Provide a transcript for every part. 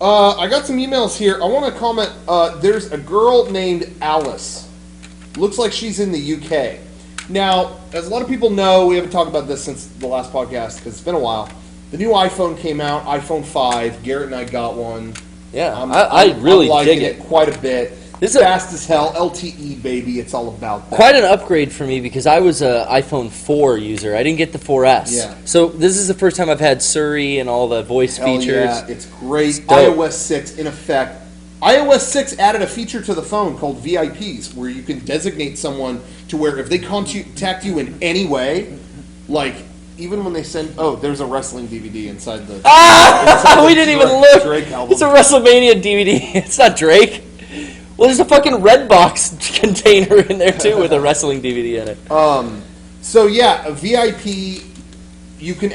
I got some emails here. I want to comment. There's a girl named Alice. Looks like she's in the UK. Now, as a lot of people know, we haven't talked about this since the last podcast because it's been a while. The new iPhone came out, iPhone 5. Garrett and I got one. Yeah, I really I'm liking dig it quite a bit. It's fast as hell. LTE, baby. It's all about that. Quite an upgrade for me because I was an iPhone 4 user. I didn't get the 4S. Yeah. So this is the first time I've had Siri and all the voice features. Yeah, it's great. iOS 6, in effect. iOS 6 added a feature to the phone called VIPs, where you can designate someone to where if they contact you in any way, like even when they send, there's a wrestling DVD inside the. We didn't even look. Drake album. It's a WrestleMania DVD. It's not Drake. Well, there's a fucking Redbox container in there too with a wrestling DVD in it. So yeah, a VIP. You can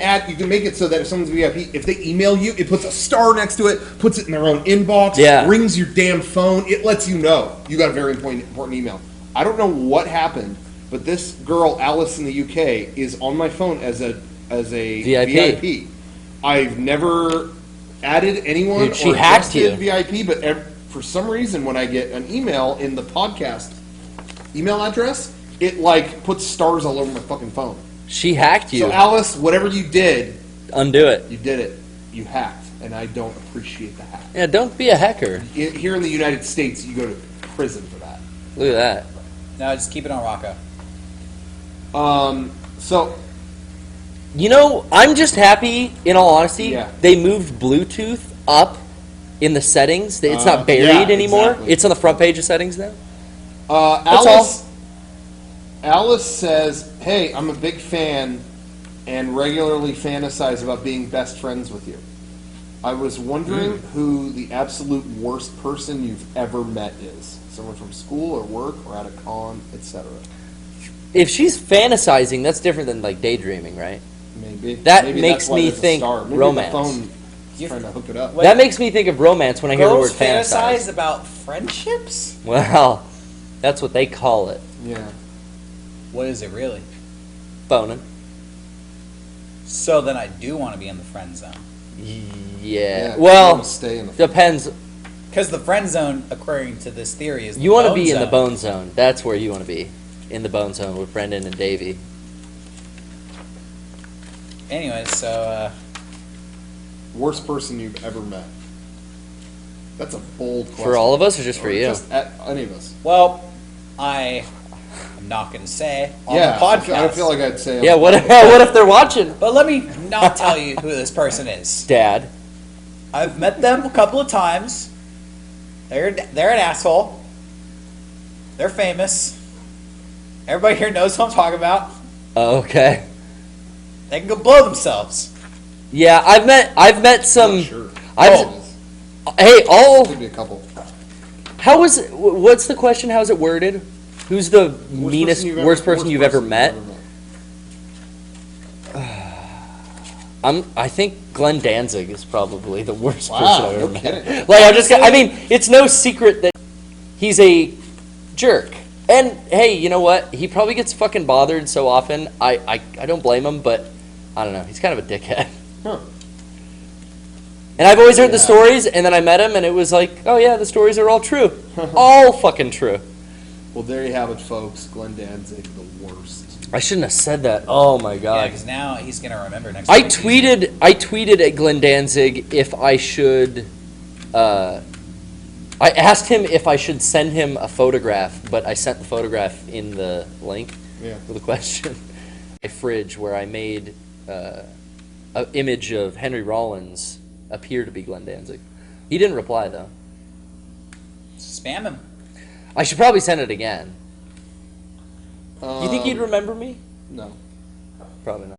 make it so that if someone's VIP, if they email you, it puts a star next to it, puts it in their own inbox, rings your damn phone. It lets you know you got a very important email. I don't know what happened, but this girl, Alice in the UK, is on my phone as a VIP. I've never added anyone. Dude, she hacked you. VIP, but for some reason, when I get an email in the podcast email address, it like puts stars all over my fucking phone. She hacked you. So Alice, whatever you did, undo it. You did it. You hacked, and I don't appreciate the hack. Yeah, don't be a hacker. Here in the United States, you go to prison for that. Look at that. No, just keep it on Rocco. So, you know, I'm just happy. In all honesty, they moved Bluetooth up in the settings. It's not buried anymore. Exactly. It's on the front page of settings now. Alice says, "Hey, I'm a big fan and regularly fantasize about being best friends with you. I was wondering who the absolute worst person you've ever met is. Someone from school or work or at a con, etc." If she's fantasizing, that's different than like daydreaming, right? Maybe. Maybe makes me think romance. The phone is trying to hook it up. That makes me think of romance when I hear the word fantasize. Fantasize about friendships? Well, that's what they call it. Yeah. What is it really? Boning. So then I do want to be in the friend zone. Yeah. Well, stay in the depends. Because the friend zone, according to this theory, is you want to be in the bone zone. That's where you want to be. In the bone zone with Brendan and Davey. Anyway, so worst person you've ever met. That's a bold question. For all of us or just for you? Just at any of us. Well, I'm not going to say on the podcast. I feel like I'd say. Yeah, what if they're watching? But let me not tell you who this person is. Dad. I've met them a couple of times. They're an asshole. They're famous. Everybody here knows who I'm talking about. Oh, okay. They can go blow themselves. Yeah, I've met some. I'm not sure. Maybe a couple. What's the question? How's it worded? Who's the worst person you've ever met? I think Glenn Danzig is probably the worst person I've ever met. Like it's no secret that he's a jerk. And hey, you know what? He probably gets fucking bothered so often. I don't blame him, but I don't know. He's kind of a dickhead. Huh. And I've always heard the stories, and then I met him, and it was like, oh yeah, the stories are all true. All fucking true. Well, there you have it, folks. Glenn Danzig, the worst. I shouldn't have said that. Oh my god. Yeah, because now he's gonna remember next I week. tweeted at Glenn Danzig if I should. I asked him if I should send him a photograph, but I sent the photograph in the link with a question. A fridge where I made an image of Henry Rollins appear to be Glenn Danzig. He didn't reply though. Spam him. I should probably send it again. Do you think he'd remember me? No. Probably not.